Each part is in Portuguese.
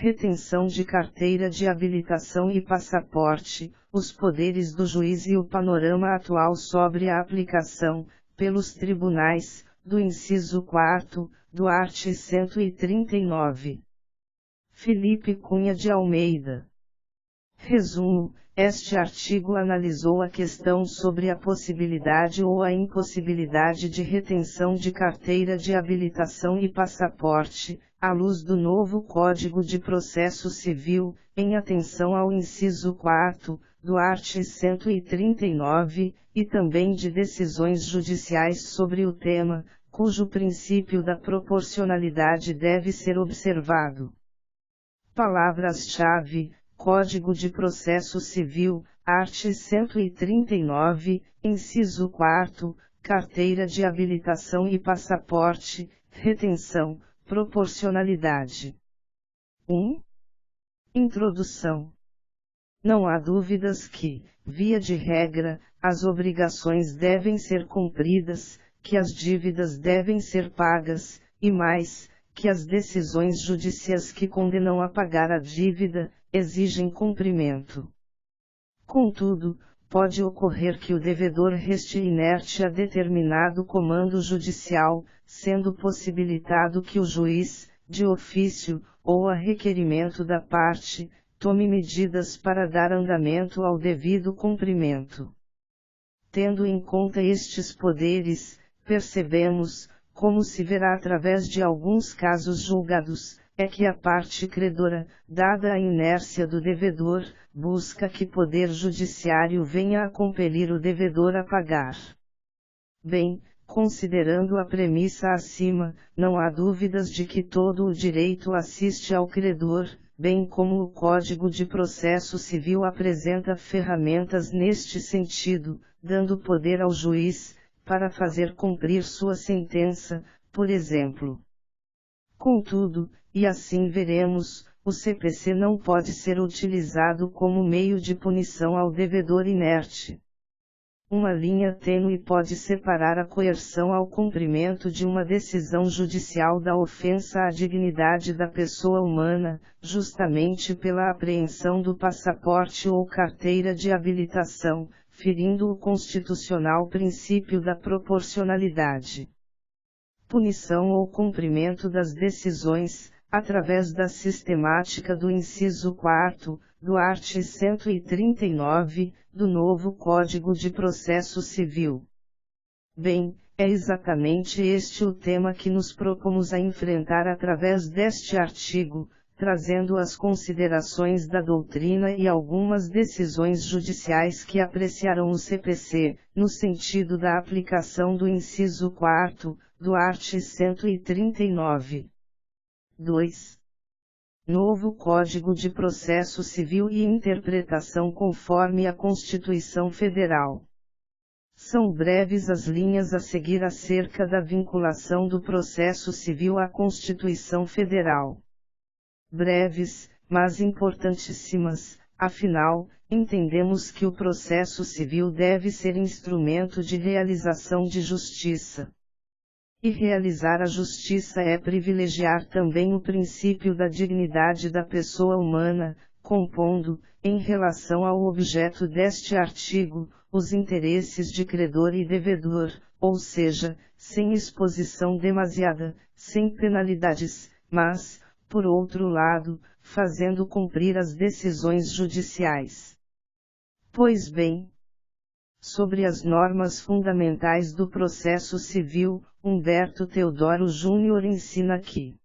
retenção de carteira de habilitação e passaporte, os poderes do juiz e o panorama atual sobre a aplicação, pelos tribunais, do inciso 4, do art. 139. Felipe Cunha de Almeida. Resumo: este artigo analisou a questão sobre a possibilidade ou a impossibilidade de retenção de carteira de habilitação e passaporte, à luz do novo Código de Processo Civil, em atenção ao inciso 4, do art. 139, e também de decisões judiciais sobre o tema, cujo princípio da proporcionalidade deve ser observado. Palavras-chave: Código de Processo Civil, art. 139, inciso 4, carteira de habilitação e passaporte, retenção, proporcionalidade. 1. Introdução. Não há dúvidas que, via de regra, as obrigações devem ser cumpridas, que as dívidas devem ser pagas, e mais, que as decisões judiciais que condenam a pagar a dívida, exigem cumprimento. Contudo, pode ocorrer que o devedor reste inerte a determinado comando judicial, sendo possibilitado que o juiz, de ofício, ou a requerimento da parte, tome medidas para dar andamento ao devido cumprimento. Tendo em conta estes poderes, percebemos, como se verá através de alguns casos julgados, é que a parte credora, dada a inércia do devedor, busca que poder judiciário venha a compelir o devedor a pagar. Bem, considerando a premissa acima, não há dúvidas de que todo o direito assiste ao credor, bem como o Código de Processo Civil apresenta ferramentas neste sentido, dando poder ao juiz, para fazer cumprir sua sentença, por exemplo. Contudo, e assim veremos, o CPC não pode ser utilizado como meio de punição ao devedor inerte. Uma linha tênue pode separar a coerção ao cumprimento de uma decisão judicial da ofensa à dignidade da pessoa humana, justamente pela apreensão do passaporte ou carteira de habilitação, ferindo o constitucional princípio da proporcionalidade. Punição ou cumprimento das decisões, através da sistemática do inciso 4, do art. 139, do novo Código de Processo Civil. Bem, é exatamente este o tema que nos propomos a enfrentar através deste artigo, trazendo as considerações da doutrina e algumas decisões judiciais que apreciarão o CPC, no sentido da aplicação do inciso 4, do art. 139. 2. Novo Código de Processo Civil e interpretação conforme a Constituição Federal. São breves as linhas a seguir acerca da vinculação do processo civil à Constituição Federal. Breves, mas importantíssimas, afinal, entendemos que o processo civil deve ser instrumento de realização de justiça. E realizar a justiça é privilegiar também o princípio da dignidade da pessoa humana, compondo, em relação ao objeto deste artigo, os interesses de credor e devedor, ou seja, sem exposição demasiada, sem penalidades, mas, por outro lado, fazendo cumprir as decisões judiciais. Pois bem, sobre as normas fundamentais do processo civil, Humberto Teodoro Júnior ensina que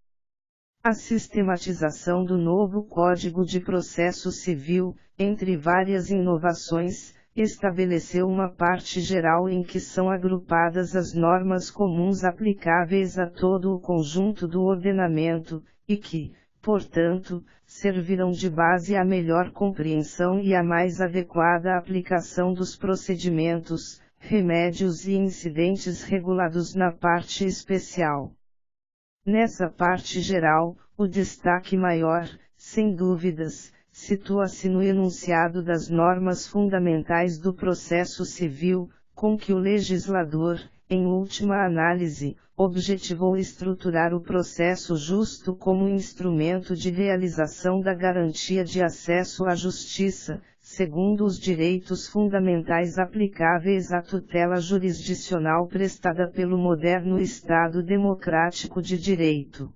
a sistematização do novo Código de Processo Civil, entre várias inovações, estabeleceu uma parte geral em que são agrupadas as normas comuns aplicáveis a todo o conjunto do ordenamento, e que, portanto, servirão de base à melhor compreensão e à mais adequada aplicação dos procedimentos, remédios e incidentes regulados na parte especial. Nessa parte geral, o destaque maior, sem dúvidas, situa-se no enunciado das normas fundamentais do processo civil, com que o legislador, em última análise, objetivou estruturar o processo justo como instrumento de realização da garantia de acesso à justiça, segundo os direitos fundamentais aplicáveis à tutela jurisdicional prestada pelo moderno Estado democrático de direito.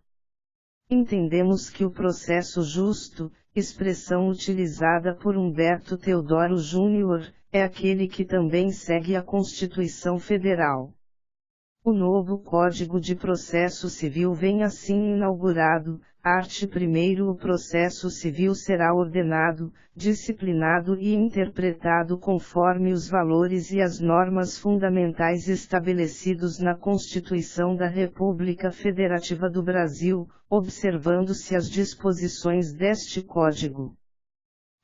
Entendemos que o processo justo, expressão utilizada por Humberto Teodoro Júnior, é aquele que também segue a Constituição Federal. O novo Código de Processo Civil vem assim inaugurado. Art. 1. O processo civil será ordenado, disciplinado e interpretado conforme os valores e as normas fundamentais estabelecidos na Constituição da República Federativa do Brasil, observando-se as disposições deste Código.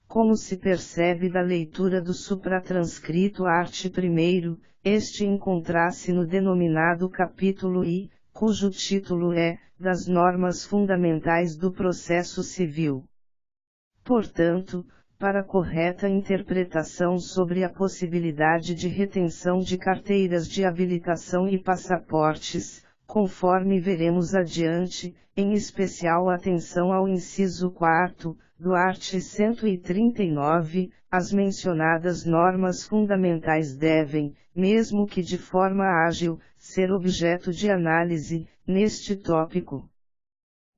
Como se percebe da leitura do supratranscrito art. 1, este encontra-se no denominado capítulo I, cujo título é, das normas fundamentais do processo civil. Portanto, para correta interpretação sobre a possibilidade de retenção de carteiras de habilitação e passaportes, conforme veremos adiante, em especial atenção ao inciso 4º, do art. 139, as mencionadas normas fundamentais devem, mesmo que de forma ágil, ser objeto de análise, neste tópico.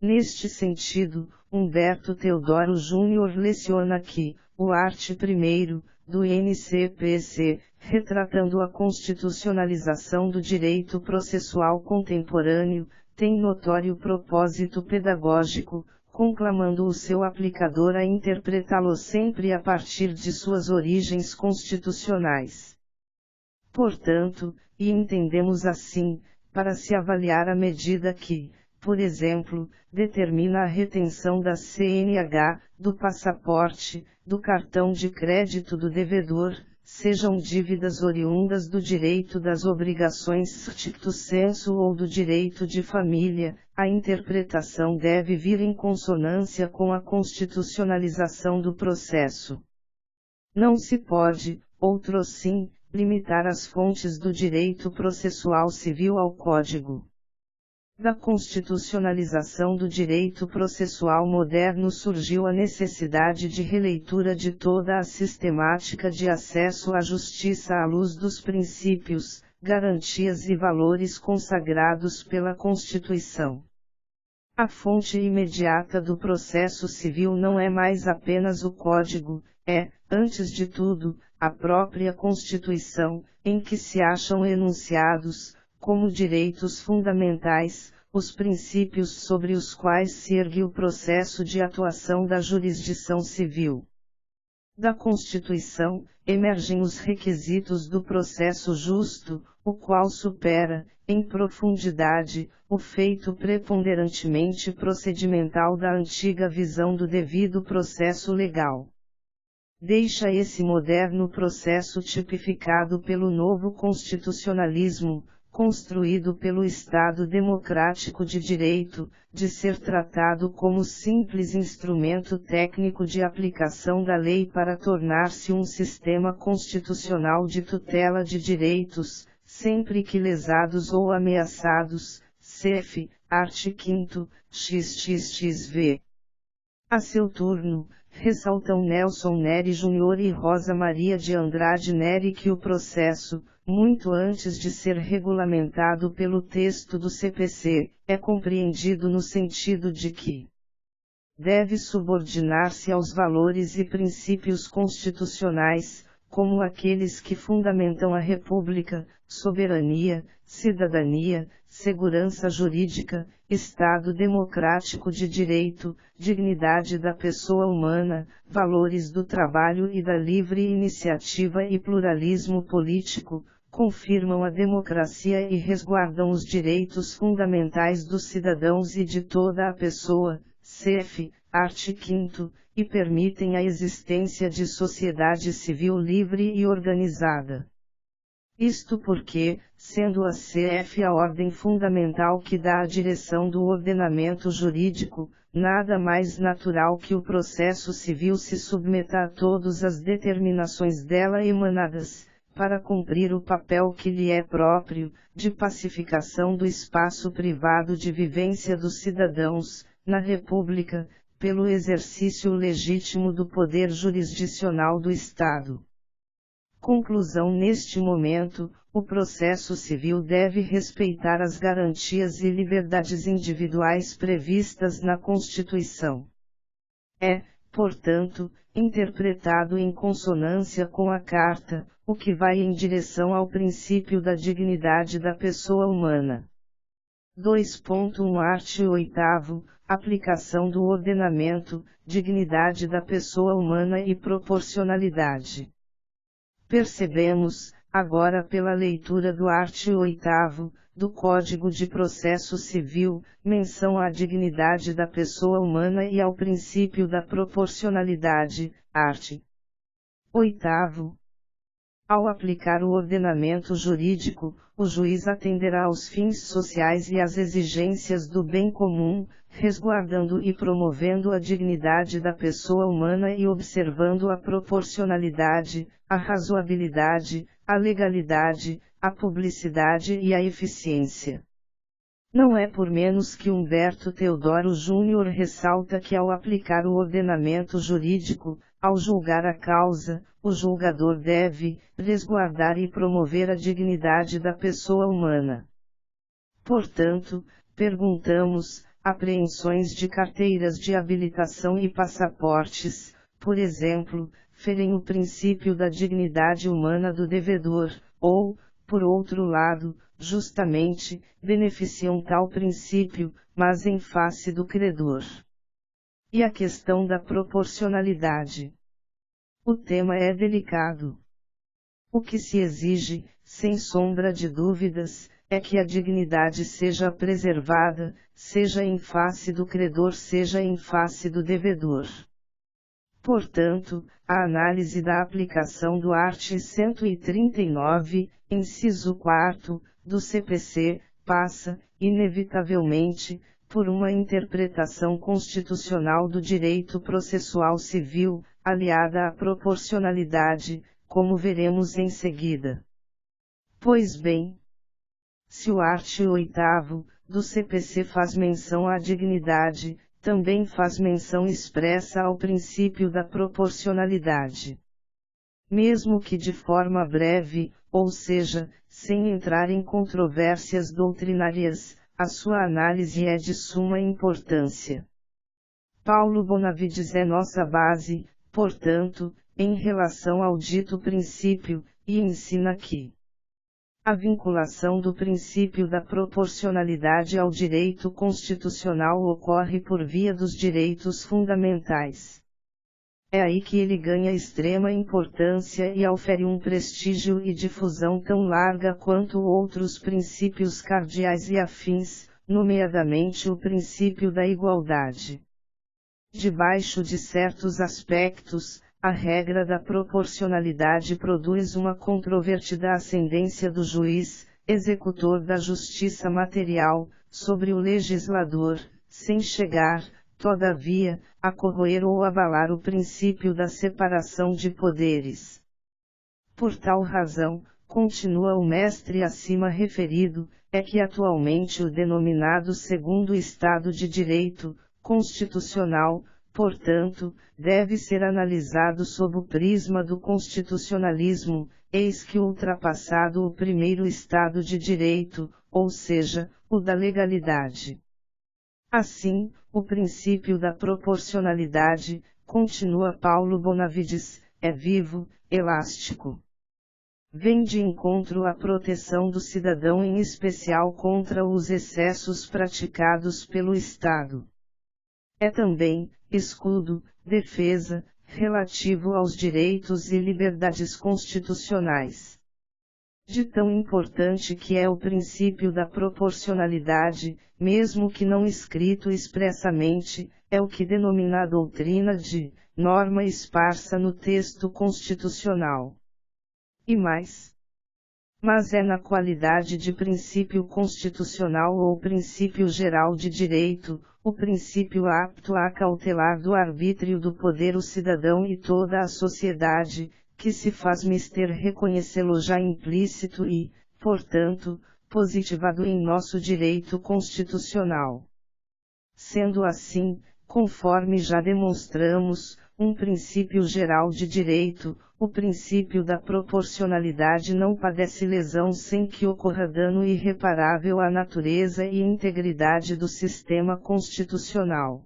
Neste sentido, Humberto Teodoro Júnior leciona que, o art. 1, do NCPC, retratando a constitucionalização do direito processual contemporâneo, tem notório propósito pedagógico, conclamando o seu aplicador a interpretá-lo sempre a partir de suas origens constitucionais. Portanto, e entendemos assim, para se avaliar a medida que, por exemplo, determina a retenção da CNH, do passaporte, do cartão de crédito do devedor, sejam dívidas oriundas do direito das obrigações stricto sensu ou do direito de família, a interpretação deve vir em consonância com a constitucionalização do processo. Não se pode, outrossim, limitar as fontes do direito processual civil ao Código. Da constitucionalização do direito processual moderno surgiu a necessidade de releitura de toda a sistemática de acesso à justiça à luz dos princípios, garantias e valores consagrados pela Constituição. A fonte imediata do processo civil não é mais apenas o Código, é, antes de tudo, a própria Constituição, em que se acham enunciados, como direitos fundamentais, os princípios sobre os quais se ergue o processo de atuação da jurisdição civil. Da Constituição, emergem os requisitos do processo justo, o qual supera, em profundidade, o feito preponderantemente procedimental da antiga visão do devido processo legal. Deixa esse moderno processo tipificado pelo novo constitucionalismo, construído pelo Estado democrático de direito, de ser tratado como simples instrumento técnico de aplicação da lei para tornar-se um sistema constitucional de tutela de direitos, sempre que lesados ou ameaçados, cf. art. 5º, XXXV. A seu turno, ressaltam Nelson Nery Jr. e Rosa Maria de Andrade Nery que o processo, muito antes de ser regulamentado pelo texto do CPC, é compreendido no sentido de que deve subordinar-se aos valores e princípios constitucionais, como aqueles que fundamentam a República, soberania, cidadania, segurança jurídica, Estado democrático de direito, dignidade da pessoa humana, valores do trabalho e da livre iniciativa e pluralismo político, confirmam a democracia e resguardam os direitos fundamentais dos cidadãos e de toda a pessoa, cf. art. 5º, e permitem a existência de sociedade civil livre e organizada. Isto porque, sendo a CF a ordem fundamental que dá a direção do ordenamento jurídico, nada mais natural que o processo civil se submeta a todas as determinações dela emanadas, para cumprir o papel que lhe é próprio, de pacificação do espaço privado de vivência dos cidadãos, na República, pelo exercício legítimo do poder jurisdicional do Estado. Conclusão: neste momento, o processo civil deve respeitar as garantias e liberdades individuais previstas na Constituição. É, portanto, interpretado em consonância com a Carta, o que vai em direção ao princípio da dignidade da pessoa humana. 2.1 Artigo 8º, aplicação do ordenamento, dignidade da pessoa humana e proporcionalidade. Percebemos, agora pela leitura do artigo 8º, do Código de Processo Civil, menção à dignidade da pessoa humana e ao princípio da proporcionalidade, art. 8º. Ao aplicar o ordenamento jurídico, o juiz atenderá aos fins sociais e às exigências do bem comum, resguardando e promovendo a dignidade da pessoa humana e observando a proporcionalidade, a razoabilidade, a legalidade, a publicidade e a eficiência. Não é por menos que Humberto Teodoro Júnior ressalta que ao aplicar o ordenamento jurídico, ao julgar a causa, o julgador deve resguardar e promover a dignidade da pessoa humana. Portanto, perguntamos, apreensões de carteiras de habilitação e passaportes, por exemplo, ferem o princípio da dignidade humana do devedor, ou, por outro lado, justamente, beneficiam tal princípio, mas em face do credor. E a questão da proporcionalidade. O tema é delicado. O que se exige, sem sombra de dúvidas, é que a dignidade seja preservada, seja em face do credor, seja em face do devedor. Portanto, a análise da aplicação do artigo 139, inciso 4, do CPC, passa, inevitavelmente, por uma interpretação constitucional do direito processual civil, aliada à proporcionalidade, como veremos em seguida. Pois bem, se o artigo 8º, do CPC faz menção à dignidade, também faz menção expressa ao princípio da proporcionalidade. Mesmo que de forma breve, ou seja, sem entrar em controvérsias doutrinárias, a sua análise é de suma importância. Paulo Bonavides é nossa base, portanto, em relação ao dito princípio, e ensina que a vinculação do princípio da proporcionalidade ao direito constitucional ocorre por via dos direitos fundamentais. É aí que ele ganha extrema importância e aufere um prestígio e difusão tão larga quanto outros princípios cardeais e afins, nomeadamente o princípio da igualdade. Debaixo de certos aspectos, a regra da proporcionalidade produz uma controvertida ascendência do juiz, executor da justiça material, sobre o legislador, sem chegar, todavia, a corroer ou abalar o princípio da separação de poderes. Por tal razão, continua o mestre acima referido, é que atualmente o denominado segundo Estado de Direito, constitucional, portanto, deve ser analisado sob o prisma do constitucionalismo, eis que ultrapassado o primeiro Estado de Direito, ou seja, o da legalidade. Assim, o princípio da proporcionalidade, continua Paulo Bonavides, é vivo, elástico. Vem de encontro à proteção do cidadão, em especial contra os excessos praticados pelo Estado. É também escudo, defesa, relativo aos direitos e liberdades constitucionais. De tão importante que é o princípio da proporcionalidade, mesmo que não escrito expressamente, é o que denomina a doutrina de norma esparsa no texto constitucional. E mais. Mas é na qualidade de princípio constitucional ou princípio geral de direito, o princípio apto a acautelar do arbítrio do poder o cidadão e toda a sociedade, que se faz mister reconhecê-lo já implícito e, portanto, positivado em nosso direito constitucional. Sendo assim, conforme já demonstramos, um princípio geral de direito, o princípio da proporcionalidade não padece lesão sem que ocorra dano irreparável à natureza e integridade do sistema constitucional.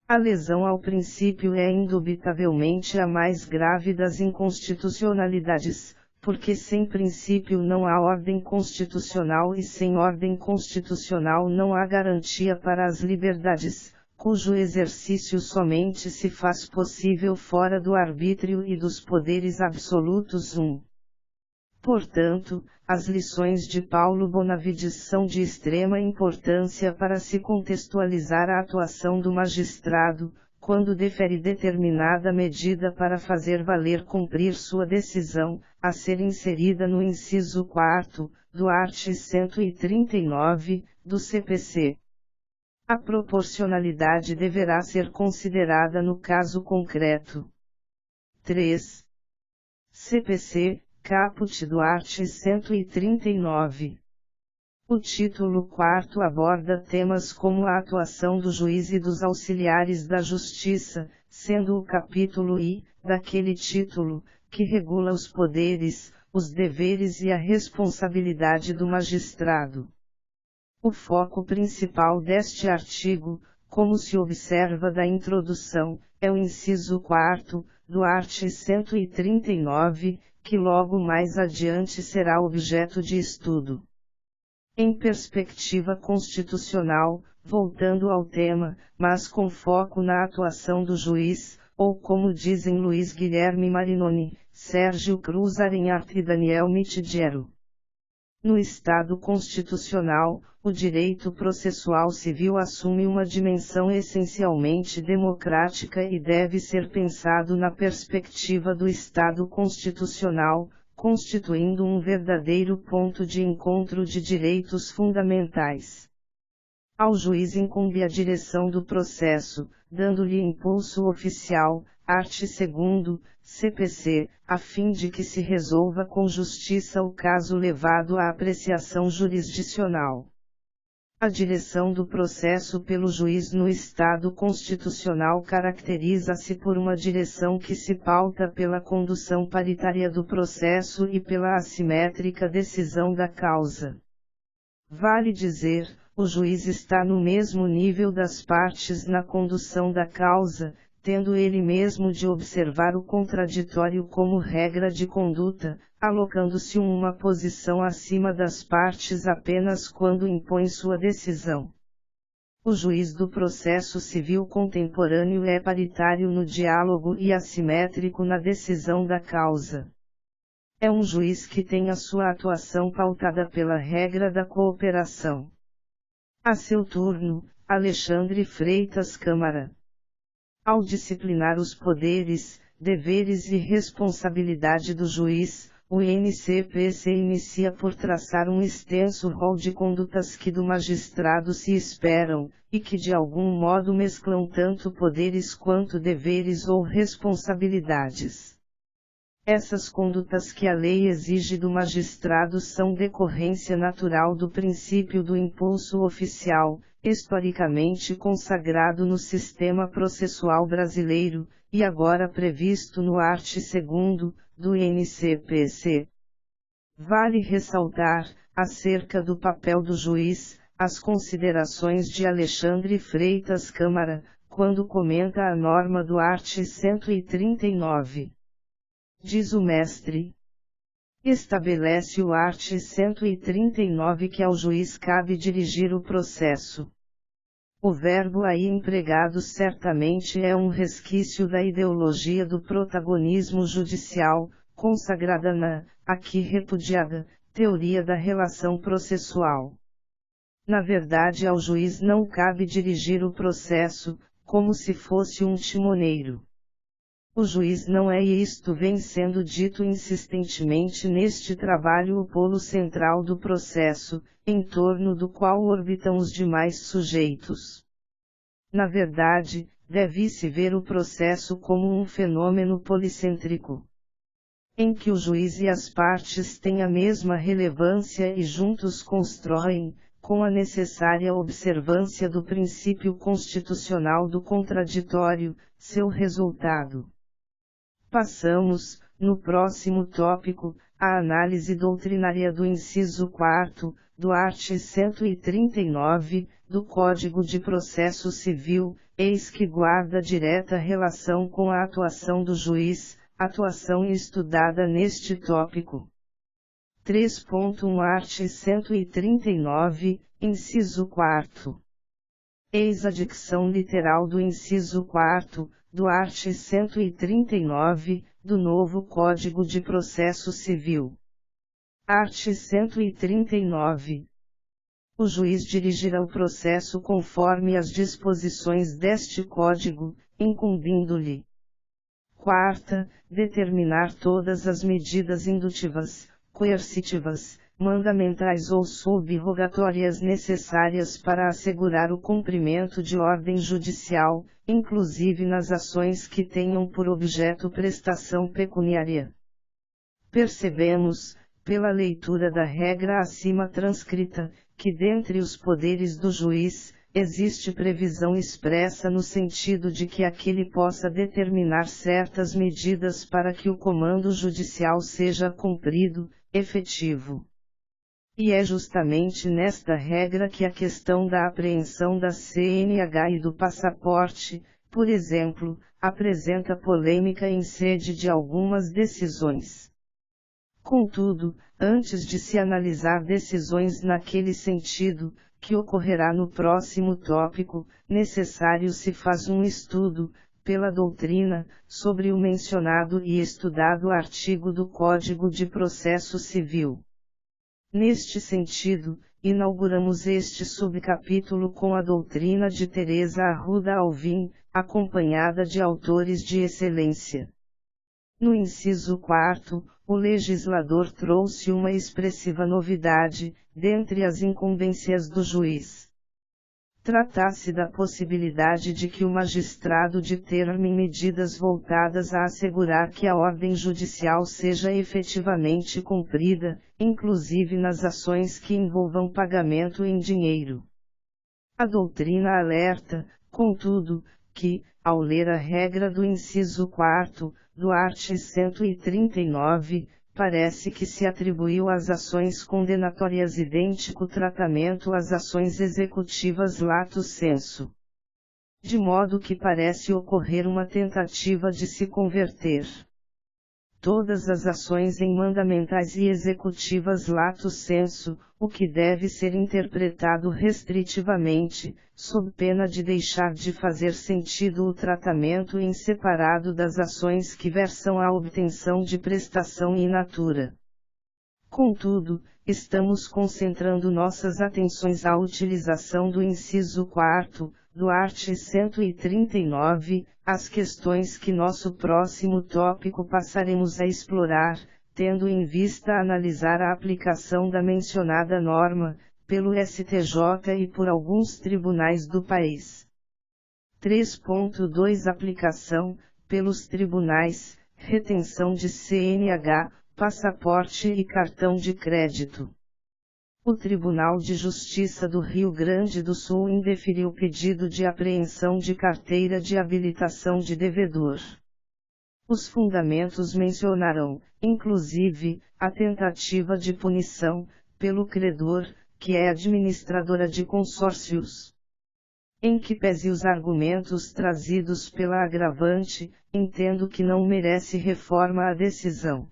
A lesão ao princípio é indubitavelmente a mais grave das inconstitucionalidades, porque sem princípio não há ordem constitucional e sem ordem constitucional não há garantia para as liberdades, cujo exercício somente se faz possível fora do arbítrio e dos poderes absolutos. Portanto, as lições de Paulo Bonavides são de extrema importância para se contextualizar a atuação do magistrado, quando defere determinada medida para fazer valer cumprir sua decisão, a ser inserida no inciso 4º, do art. 139, do CPC. A proporcionalidade deverá ser considerada no caso concreto. 3. CPC, caput do art. 139. O título 4º aborda temas como a atuação do juiz e dos auxiliares da justiça, sendo o capítulo I, daquele título, que regula os poderes, os deveres e a responsabilidade do magistrado. O foco principal deste artigo, como se observa da introdução, é o inciso 4º, do art. 139, que logo mais adiante será objeto de estudo. Em perspectiva constitucional, voltando ao tema, mas com foco na atuação do juiz, ou como dizem Luiz Guilherme Marinoni, Sérgio Cruz Arenhart e Daniel Mitidiero. No Estado constitucional, o direito processual civil assume uma dimensão essencialmente democrática e deve ser pensado na perspectiva do Estado constitucional, constituindo um verdadeiro ponto de encontro de direitos fundamentais. Ao juiz incumbe a direção do processo, dando-lhe impulso oficial, art. 2º, CPC, a fim de que se resolva com justiça o caso levado à apreciação jurisdicional. A direção do processo pelo juiz no Estado constitucional caracteriza-se por uma direção que se pauta pela condução paritária do processo e pela assimétrica decisão da causa. Vale dizer, o juiz está no mesmo nível das partes na condução da causa, tendo ele mesmo de observar o contraditório como regra de conduta, alocando-se uma posição acima das partes apenas quando impõe sua decisão. O juiz do processo civil contemporâneo é paritário no diálogo e assimétrico na decisão da causa. É um juiz que tem a sua atuação pautada pela regra da cooperação. A seu turno, Alexandre Freitas Câmara. Ao disciplinar os poderes, deveres e responsabilidade do juiz, o NCPC inicia por traçar um extenso rol de condutas que do magistrado se esperam, e que de algum modo mesclam tanto poderes quanto deveres ou responsabilidades. Essas condutas que a lei exige do magistrado são decorrência natural do princípio do impulso oficial, historicamente consagrado no sistema processual brasileiro, e agora previsto no art. 2º, do NCPC. Vale ressaltar, acerca do papel do juiz, as considerações de Alexandre Freitas Câmara, quando comenta a norma do art. 139. Diz o mestre. Estabelece o art. 139 que ao juiz cabe dirigir o processo. O verbo aí empregado certamente é um resquício da ideologia do protagonismo judicial, consagrada na, aqui repudiada, teoria da relação processual. Na verdade, ao juiz não cabe dirigir o processo, como se fosse um timoneiro. O juiz não é, e isto vem sendo dito insistentemente neste trabalho, o polo central do processo, em torno do qual orbitam os demais sujeitos. Na verdade, deve-se ver o processo como um fenômeno policêntrico. em que o juiz e as partes têm a mesma relevância e juntos constroem, com a necessária observância do princípio constitucional do contraditório, seu resultado. Passamos, no próximo tópico, à análise doutrinária do inciso 4º, do art. 139, do Código de Processo Civil, eis que guarda direta relação com a atuação do juiz, atuação estudada neste tópico. 3.1 art. 139, inciso 4º. Eis a dicção literal do inciso 4º, do art. 139, do novo Código de Processo Civil. Art. 139. O juiz dirigirá o processo conforme as disposições deste Código, incumbindo-lhe. 4ª, determinar todas as medidas indutivas, coercitivas, mandamentais ou subrogatórias necessárias para assegurar o cumprimento de ordem judicial, inclusive nas ações que tenham por objeto prestação pecuniária. Percebemos, pela leitura da regra acima transcrita, que dentre os poderes do juiz, existe previsão expressa no sentido de que aquele possa determinar certas medidas para que o comando judicial seja cumprido, efetivo. E é justamente nesta regra que a questão da apreensão da CNH e do passaporte, por exemplo, apresenta polêmica em sede de algumas decisões. Contudo, antes de se analisar decisões naquele sentido, que ocorrerá no próximo tópico, necessário se faz um estudo, pela doutrina, sobre o mencionado e estudado artigo do Código de Processo Civil. Neste sentido, inauguramos este subcapítulo com a doutrina de Teresa Arruda Alvim, acompanhada de autores de excelência. No inciso 4º, o legislador trouxe uma expressiva novidade, dentre as incumbências do juiz. Trata-se da possibilidade de que o magistrado determine medidas voltadas a assegurar que a ordem judicial seja efetivamente cumprida, inclusive nas ações que envolvam pagamento em dinheiro. A doutrina alerta, contudo, que, ao ler a regra do inciso 4º, do art. 139, parece que se atribuiu às ações condenatórias idêntico tratamento às ações executivas lato sensu. De modo que parece ocorrer uma tentativa de se converter todas as ações em mandamentais e executivas lato sensu, o que deve ser interpretado restritivamente, sob pena de deixar de fazer sentido o tratamento em separado das ações que versam à obtenção de prestação in natura. Contudo, estamos concentrando nossas atenções à utilização do inciso 4º, do art. 139, as questões que nosso próximo tópico passaremos a explorar, tendo em vista analisar a aplicação da mencionada norma, pelo STJ e por alguns tribunais do país. 3.2 Aplicação, pelos tribunais, retenção de CNH, passaporte e cartão de crédito. O Tribunal de Justiça do Rio Grande do Sul indeferiu pedido de apreensão de carteira de habilitação de devedor. Os fundamentos mencionarão, inclusive, a tentativa de punição, pelo credor, que é administradora de consórcios. Em que pese os argumentos trazidos pela agravante, entendo que não merece reforma a decisão.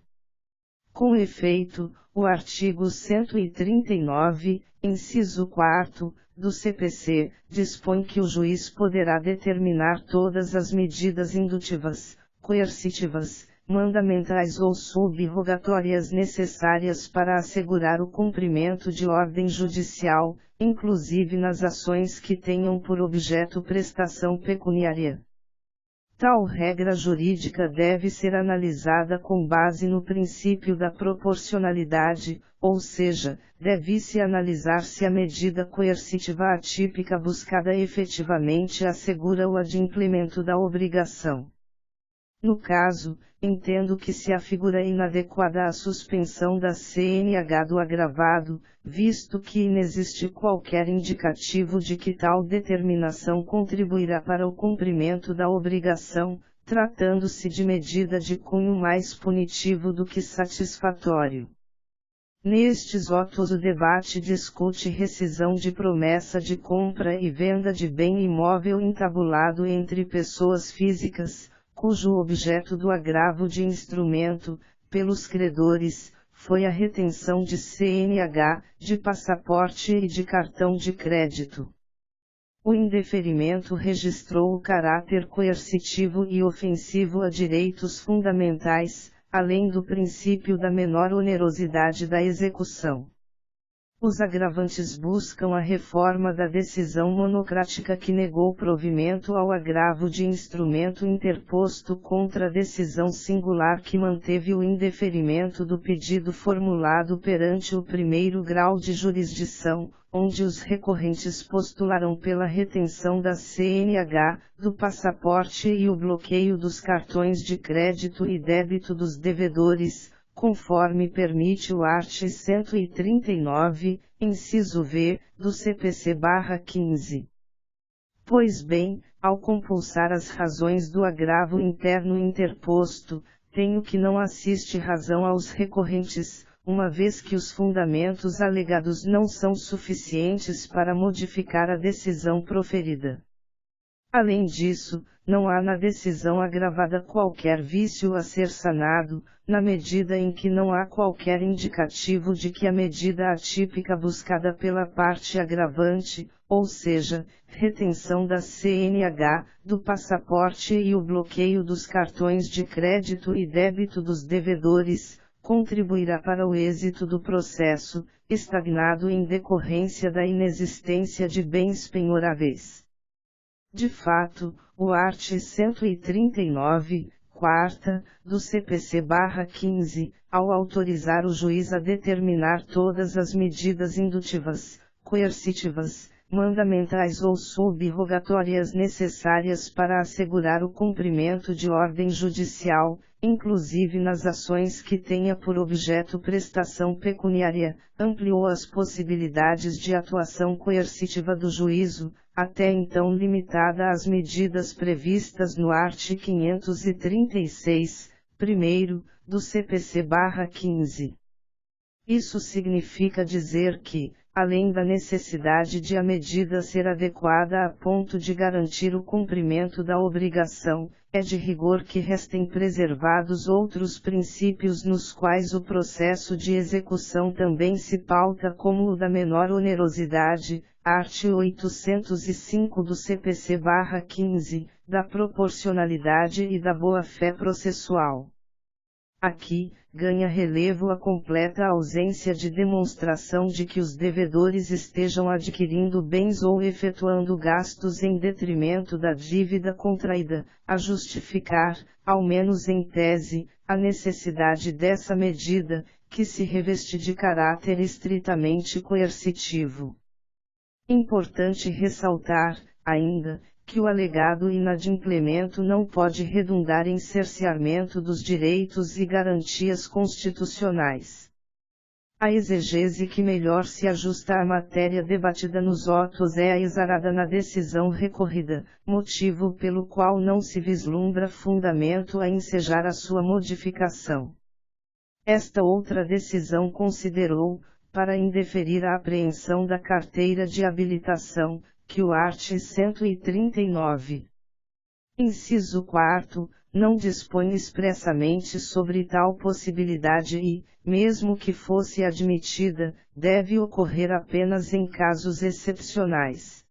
Com efeito, o artigo 139, inciso 4º, do CPC, dispõe que o juiz poderá determinar todas as medidas indutivas, coercitivas, mandamentais ou subrogatórias necessárias para assegurar o cumprimento de ordem judicial, inclusive nas ações que tenham por objeto prestação pecuniária. Tal regra jurídica deve ser analisada com base no princípio da proporcionalidade, ou seja, deve-se analisar se a medida coercitiva atípica buscada efetivamente assegura o adimplemento da obrigação. No caso, entendo que se afigura inadequada a suspensão da CNH do agravado, visto que inexiste qualquer indicativo de que tal determinação contribuirá para o cumprimento da obrigação, tratando-se de medida de cunho mais punitivo do que satisfatório. Nestes autos o debate discute rescisão de promessa de compra e venda de bem imóvel entabulado entre pessoas físicas, cujo objeto do agravo de instrumento, pelos credores, foi a retenção de CNH, de passaporte e de cartão de crédito. O indeferimento registrou o caráter coercitivo e ofensivo a direitos fundamentais, além do princípio da menor onerosidade da execução. Os agravantes buscam a reforma da decisão monocrática que negou provimento ao agravo de instrumento interposto contra a decisão singular que manteve o indeferimento do pedido formulado perante o primeiro grau de jurisdição, onde os recorrentes postularam pela retenção da CNH, do passaporte e o bloqueio dos cartões de crédito e débito dos devedores, conforme permite o art. 139, inciso V, do CPC/15. Pois bem, ao compulsar as razões do agravo interno interposto, tenho que não assiste razão aos recorrentes, uma vez que os fundamentos alegados não são suficientes para modificar a decisão proferida. Além disso, não há na decisão agravada qualquer vício a ser sanado, na medida em que não há qualquer indicativo de que a medida atípica buscada pela parte agravante, ou seja, retenção da CNH, do passaporte e o bloqueio dos cartões de crédito e débito dos devedores, contribuirá para o êxito do processo, estagnado em decorrência da inexistência de bens penhoráveis. De fato, o art. 139, quarta, do CPC/15, ao autorizar o juiz a determinar todas as medidas indutivas, coercitivas, mandamentais ou sub-rogatórias necessárias para assegurar o cumprimento de ordem judicial, inclusive nas ações que tenha por objeto prestação pecuniária, ampliou as possibilidades de atuação coercitiva do juízo, até então limitada às medidas previstas no art. 536, primeiro, do CPC/15. Isso significa dizer que, além da necessidade de a medida ser adequada a ponto de garantir o cumprimento da obrigação, é de rigor que restem preservados outros princípios nos quais o processo de execução também se pauta, como o da menor onerosidade, art. 805 do CPC/15, da proporcionalidade e da boa-fé processual. Aqui, ganha relevo a completa ausência de demonstração de que os devedores estejam adquirindo bens ou efetuando gastos em detrimento da dívida contraída, a justificar, ao menos em tese, a necessidade dessa medida, que se reveste de caráter estritamente coercitivo. Importante ressaltar, ainda, que o alegado inadimplemento não pode redundar em cerceamento dos direitos e garantias constitucionais. A exegese que melhor se ajusta à matéria debatida nos autos é a exarada na decisão recorrida, motivo pelo qual não se vislumbra fundamento a ensejar a sua modificação. Esta outra decisão considerou, para indeferir a apreensão da carteira de habilitação, que o art. 139. Inciso 4, não dispõe expressamente sobre tal possibilidade e, mesmo que fosse admitida, deve ocorrer apenas em casos excepcionais.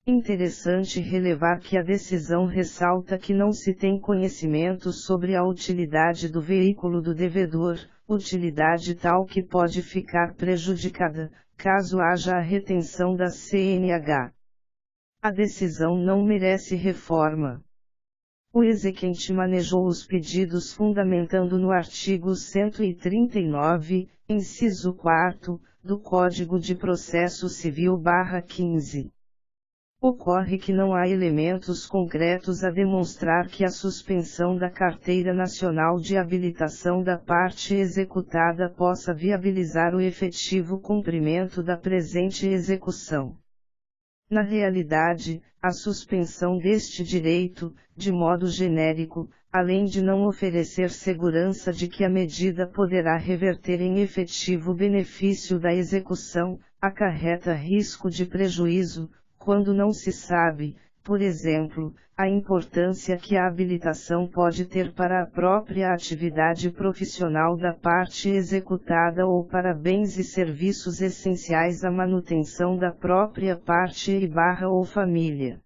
Interessante relevar que a decisão ressalta que não se tem conhecimento sobre a utilidade do veículo do devedor, utilidade tal que pode ficar prejudicada, caso haja a retenção da CNH. A decisão não merece reforma. O exequente manejou os pedidos fundamentando no artigo 139, inciso 4, do Código de Processo Civil/15. Ocorre que não há elementos concretos a demonstrar que a suspensão da Carteira Nacional de Habilitação da parte executada possa viabilizar o efetivo cumprimento da presente execução. Na realidade, a suspensão deste direito, de modo genérico, além de não oferecer segurança de que a medida poderá reverter em efetivo benefício da execução, acarreta risco de prejuízo, quando não se sabe, por exemplo, a importância que a habilitação pode ter para a própria atividade profissional da parte executada ou para bens e serviços essenciais à manutenção da própria parte ou família.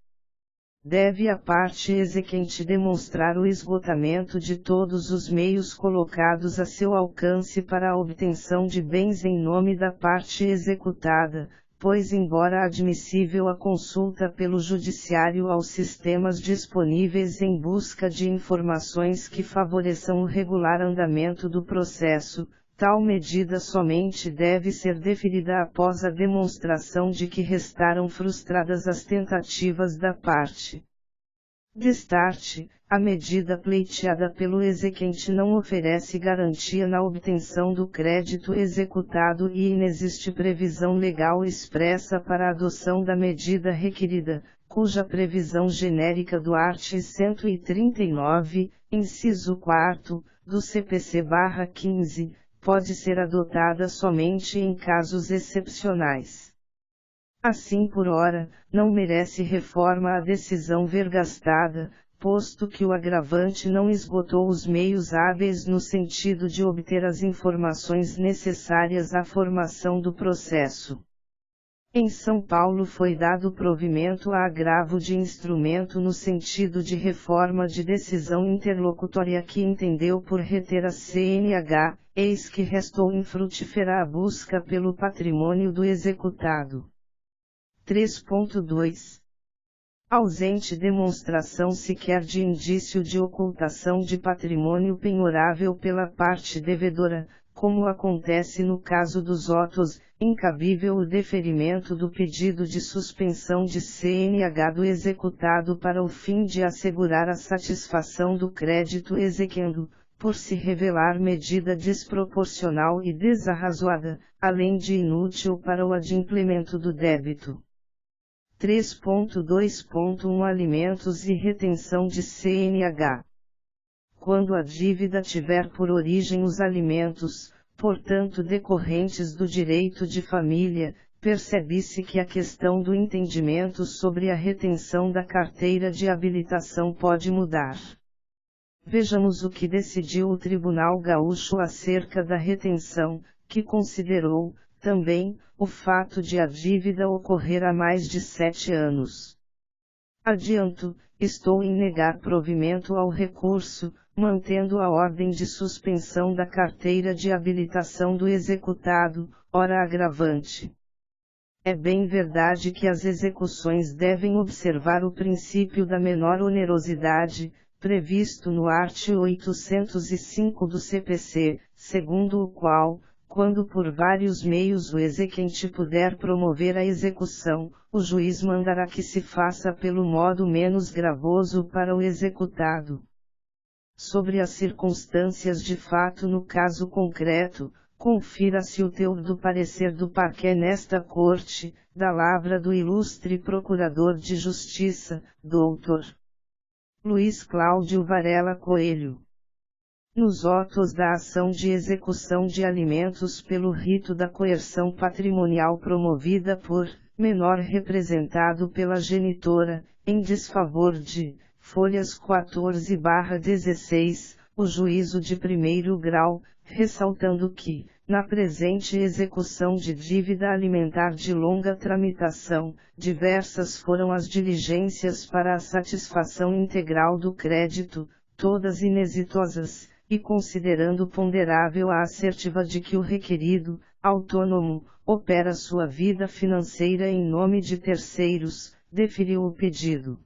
Deve a parte exequente demonstrar o esgotamento de todos os meios colocados a seu alcance para a obtenção de bens em nome da parte executada, pois embora admissível a consulta pelo judiciário aos sistemas disponíveis em busca de informações que favoreçam o regular andamento do processo, tal medida somente deve ser deferida após a demonstração de que restaram frustradas as tentativas da parte. Destarte, a medida pleiteada pelo exequente não oferece garantia na obtenção do crédito executado e inexiste previsão legal expressa para a adoção da medida requerida, cuja previsão genérica do art. 139, inciso 4, do CPC/15, pode ser adotada somente em casos excepcionais. Assim por ora, não merece reforma a decisão vergastada, posto que o agravante não esgotou os meios hábeis no sentido de obter as informações necessárias à formação do processo. Em São Paulo foi dado provimento a agravo de instrumento no sentido de reforma de decisão interlocutória que entendeu por reter a CNH, eis que restou infrutífera a busca pelo patrimônio do executado. 3.2. Ausente demonstração sequer de indício de ocultação de patrimônio penhorável pela parte devedora, como acontece no caso dos autos, incabível o deferimento do pedido de suspensão de CNH do executado para o fim de assegurar a satisfação do crédito exequendo, por se revelar medida desproporcional e desarrazoada, além de inútil para o adimplemento do débito. 3.2.1 Alimentos e retenção de CNH. Quando a dívida tiver por origem os alimentos, portanto decorrentes do direito de família, percebe-se que a questão do entendimento sobre a retenção da carteira de habilitação pode mudar. Vejamos o que decidiu o Tribunal Gaúcho acerca da retenção, que considerou, também, o fato de a dívida ocorrer há mais de 7 anos. Adianto, estou em negar provimento ao recurso, mantendo a ordem de suspensão da carteira de habilitação do executado, ora agravante. É bem verdade que as execuções devem observar o princípio da menor onerosidade, previsto no art. 805 do CPC, segundo o qual, quando por vários meios o exequente puder promover a execução, o juiz mandará que se faça pelo modo menos gravoso para o executado. Sobre as circunstâncias de fato no caso concreto, confira-se o teor do parecer do parquet nesta corte, da lavra do ilustre Procurador de Justiça, Dr. Luiz Cláudio Varela Coelho. Nos autos da ação de execução de alimentos pelo rito da coerção patrimonial promovida por menor representado pela genitora, em desfavor de folhas 14/16, o juízo de primeiro grau, ressaltando que, na presente execução de dívida alimentar de longa tramitação, diversas foram as diligências para a satisfação integral do crédito, todas inexitosas, e considerando ponderável a assertiva de que o requerido, autônomo, opera sua vida financeira em nome de terceiros, deferiu o pedido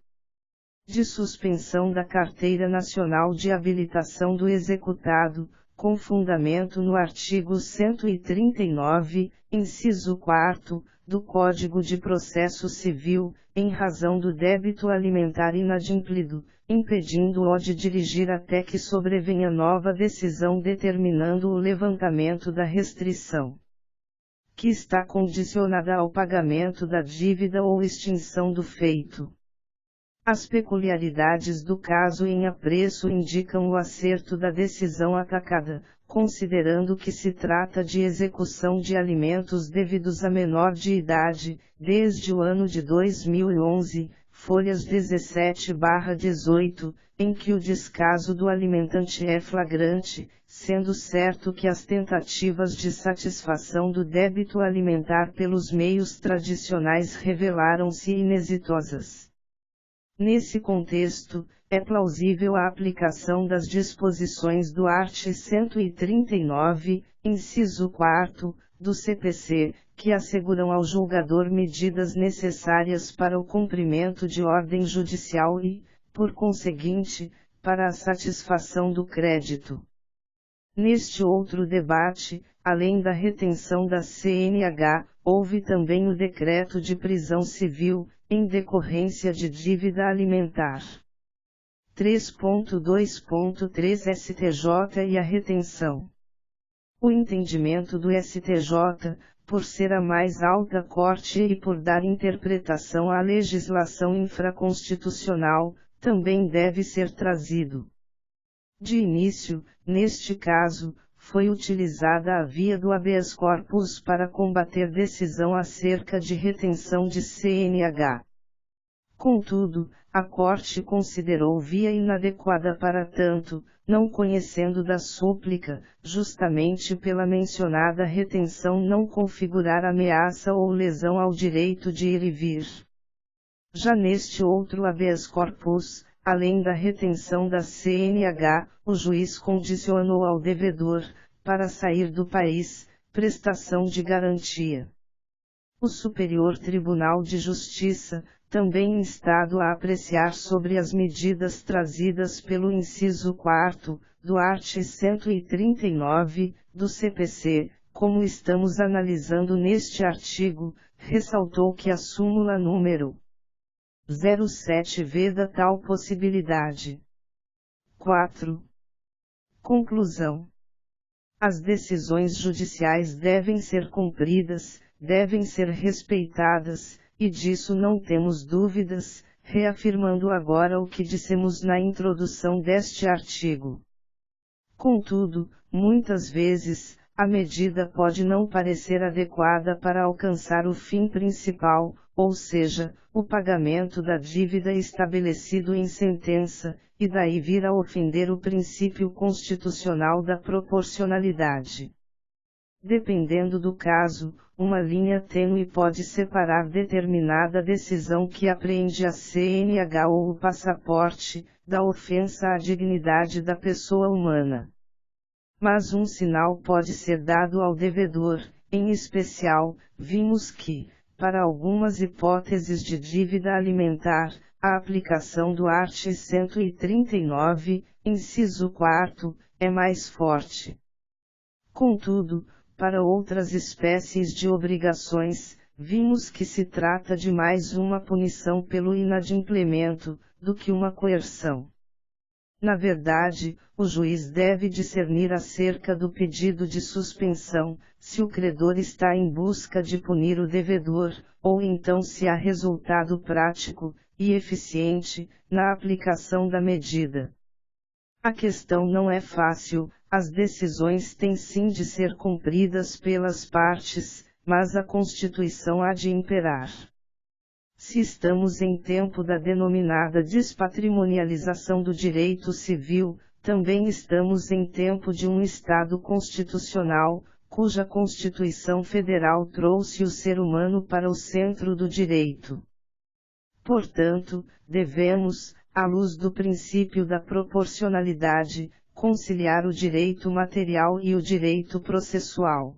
de suspensão da Carteira Nacional de Habilitação do executado, com fundamento no artigo 139, inciso 4º, do Código de Processo Civil, em razão do débito alimentar inadimplido, impedindo-o de dirigir até que sobrevenha nova decisão determinando o levantamento da restrição, que está condicionada ao pagamento da dívida ou extinção do feito. As peculiaridades do caso em apreço indicam o acerto da decisão atacada, considerando que se trata de execução de alimentos devidos a menor de idade, desde o ano de 2011, folhas 17/18, em que o descaso do alimentante é flagrante, sendo certo que as tentativas de satisfação do débito alimentar pelos meios tradicionais revelaram-se inexitosas. Nesse contexto, é plausível a aplicação das disposições do art. 139, inciso 4º, do CPC, que asseguram ao julgador medidas necessárias para o cumprimento de ordem judicial e, por conseguinte, para a satisfação do crédito. Neste outro debate, além da retenção da CNH, houve também o decreto de prisão civil, em decorrência de dívida alimentar. 3.2.3 STJ e a retenção. O entendimento do STJ, por ser a mais alta corte e por dar interpretação à legislação infraconstitucional, também deve ser trazido. De início, neste caso, foi utilizada a via do habeas corpus para combater decisão acerca de retenção de CNH. Contudo, a Corte considerou via inadequada para tanto, não conhecendo da súplica, justamente pela mencionada retenção não configurar ameaça ou lesão ao direito de ir e vir. Já neste outro habeas corpus, além da retenção da CNH, o juiz condicionou ao devedor, para sair do país, prestação de garantia. O Superior Tribunal de Justiça, também instado a apreciar sobre as medidas trazidas pelo inciso 4º, do art. 139, do CPC, como estamos analisando neste artigo, ressaltou que a súmula número 07 veda tal possibilidade. 4. Conclusão. As decisões judiciais devem ser cumpridas, devem ser respeitadas, e disso não temos dúvidas, reafirmando agora o que dissemos na introdução deste artigo. Contudo, muitas vezes, a medida pode não parecer adequada para alcançar o fim principal, ou seja, o pagamento da dívida estabelecido em sentença, e daí vir a ofender o princípio constitucional da proporcionalidade. Dependendo do caso, uma linha tênue pode separar determinada decisão que apreende a CNH ou o passaporte, da ofensa à dignidade da pessoa humana. Mas um sinal pode ser dado ao devedor, em especial, vimos que, para algumas hipóteses de dívida alimentar, a aplicação do art. 139, inciso 4º, é mais forte. Contudo, para outras espécies de obrigações, vimos que se trata de mais uma punição pelo inadimplemento, do que uma coerção. Na verdade, o juiz deve discernir acerca do pedido de suspensão, se o credor está em busca de punir o devedor, ou então se há resultado prático e eficiente na aplicação da medida. A questão não é fácil, as decisões têm sim de ser cumpridas pelas partes, mas a Constituição há de imperar. Se estamos em tempo da denominada despatrimonialização do direito civil, também estamos em tempo de um Estado constitucional, cuja Constituição Federal trouxe o ser humano para o centro do direito. Portanto, devemos, à luz do princípio da proporcionalidade, conciliar o direito material e o direito processual.